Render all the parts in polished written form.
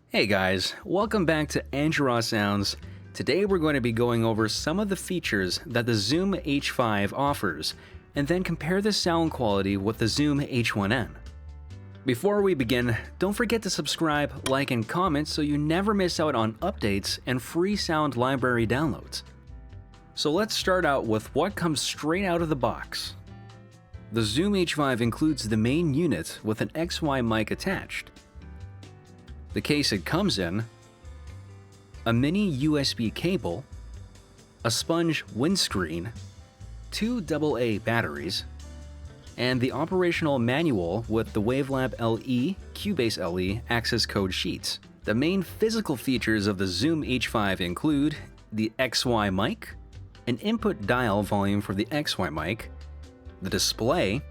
Hey guys, welcome back to Angela Sounds. Today we're going to be going over some of the features that the Zoom H5 offers, and then compare the sound quality with the Zoom H1n. Before we begin, don't forget to subscribe, like, and comment so you never miss out on updates and free sound library downloads. So let's start out with what comes straight out of the box. The Zoom H5 includes the main unit with an XY mic attached. The case it comes in, a mini USB cable, a sponge windscreen, two AA batteries, and the operational manual with the Wavelab LE, Cubase LE access code sheets. The main physical features of the Zoom H5 include the XY mic, an input dial volume for the XY mic, the display,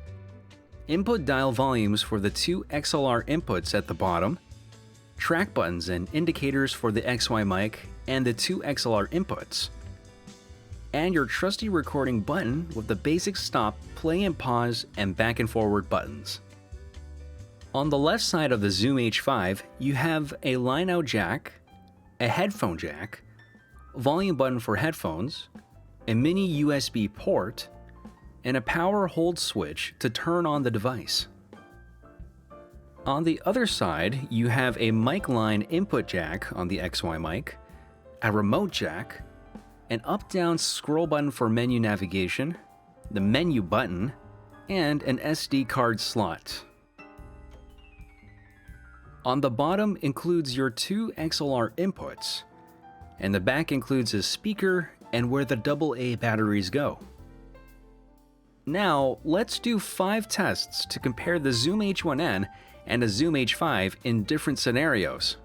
input dial volumes for the two XLR inputs at the bottom, track buttons and indicators for the XY mic and the two XLR inputs, and your trusty recording button with the basic stop, play and pause, and back and forward buttons. On the left side of the Zoom H5, you have a line-out jack, a headphone jack, volume button for headphones, a mini USB port, and a power hold switch to turn on the device. On the other side, you have a mic line input jack on the XY mic, a remote jack, an up-down scroll button for menu navigation, the menu button, and an SD card slot. On the bottom includes your two XLR inputs, and the back includes a speaker and where the AA batteries go. Now, let's do 5 tests to compare the Zoom H1n and a Zoom H5 in different scenarios.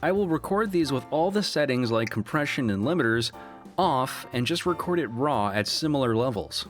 I will record these with all the settings like compression and limiters off and just record it raw at similar levels.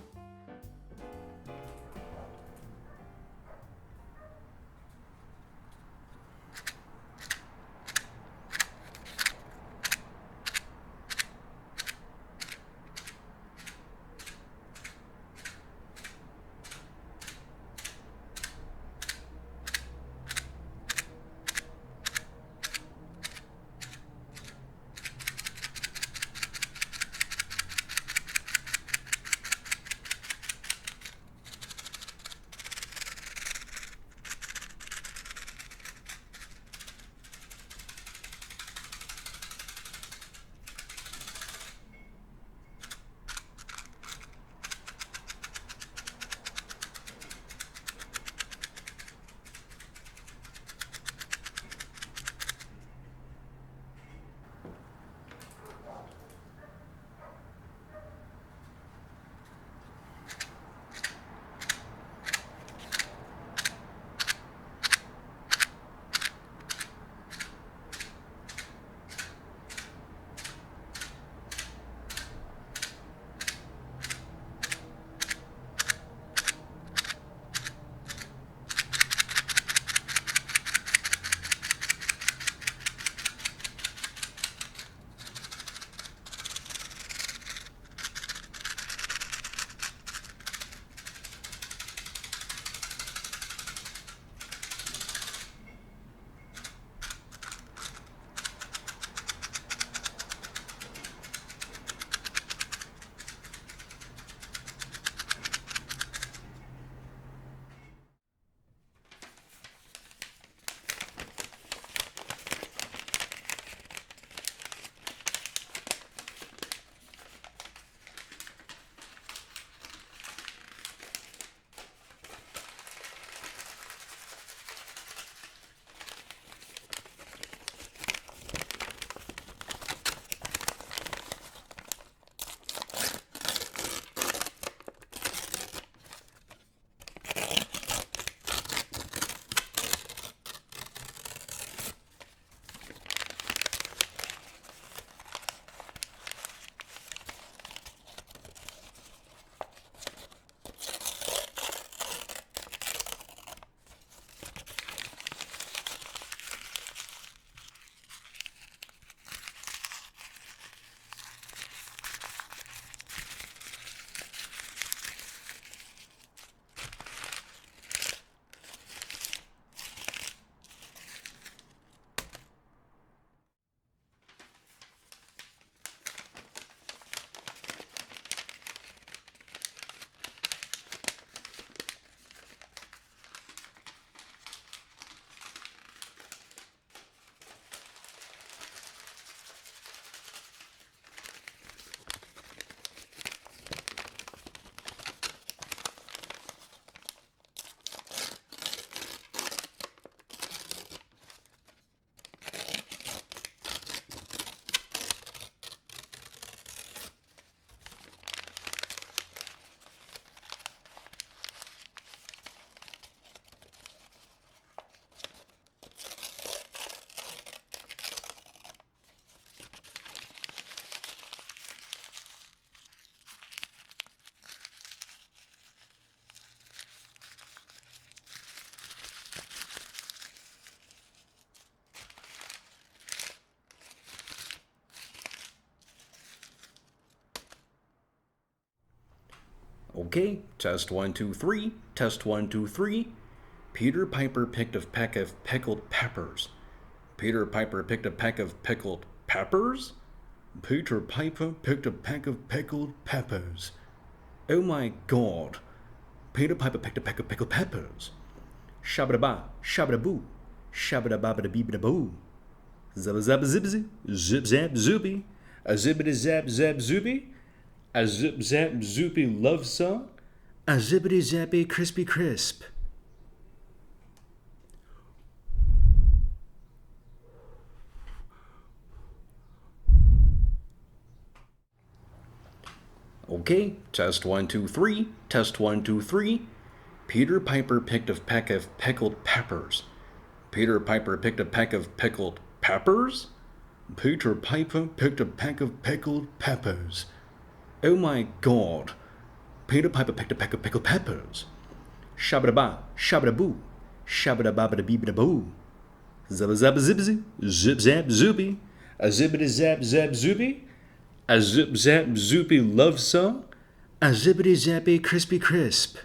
Okay, test 1, 2, 3. Test 1, 2, 3. Peter Piper picked a peck of pickled peppers. Peter Piper picked a peck of pickled peppers? Peter Piper picked a peck of pickled peppers. Oh my god. Peter Piper picked a peck of pickled peppers. Shabba-da-ba, shabba-da-boo, shabba-da-ba-ba-da-bee-ba-da-boo. Zabba-zabba-zibzy, zip-zap-zoopy, a zippity-zap-zap-zoopy, a zip-zap-zoopy love song, a zippity-zappy crispy crisp. Okay, test 1, 2, 3. Test 1, 2, 3. Peter Piper picked a peck of pickled peppers. Peter Piper picked a peck of pickled peppers? Peter Piper picked a peck of pickled peppers. Oh my god. Peter Piper picked a peck of pickled peppers. Shabba-da-ba, shabba-da-boo, shabba-da-ba-ba-da-bee-ba-da-boo. Zabba-zabba-zibzy, zip-zap-zoopy, a zippity-zap-zap-zoopy, a zip-zap-zoopy love song, a zippity-zappy crispy crisp.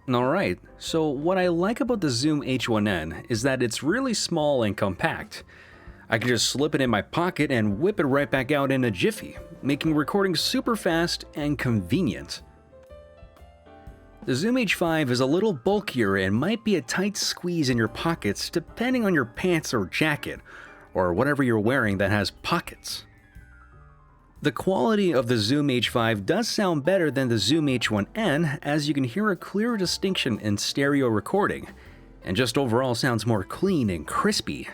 Alright, so what I like about the Zoom H1n is that it's really small and compact. I can just slip it in my pocket and whip it right back out in a jiffy, making recording super fast and convenient. The Zoom H5 is a little bulkier and might be a tight squeeze in your pockets depending on your pants or jacket, or whatever you're wearing that has pockets. The quality of the Zoom H5 does sound better than the Zoom H1n, as you can hear a clearer distinction in stereo recording, and just overall sounds more clean and crispy.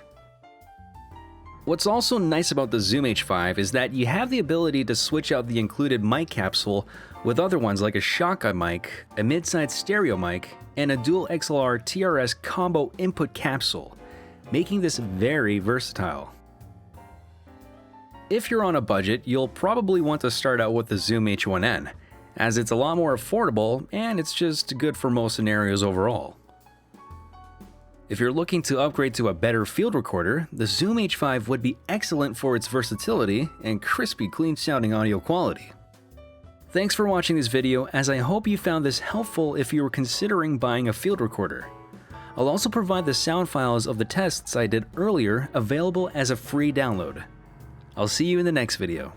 What's also nice about the Zoom H5 is that you have the ability to switch out the included mic capsule with other ones like a shotgun mic, a mid-side stereo mic, and a dual XLR TRS combo input capsule, making this very versatile. If you're on a budget, you'll probably want to start out with the Zoom H1n, as it's a lot more affordable and it's just good for most scenarios overall. If you're looking to upgrade to a better field recorder, the Zoom H5 would be excellent for its versatility and crispy, clean sounding audio quality. Thanks for watching this video, as I hope you found this helpful if you were considering buying a field recorder. I'll also provide the sound files of the tests I did earlier available as a free download. I'll see you in the next video.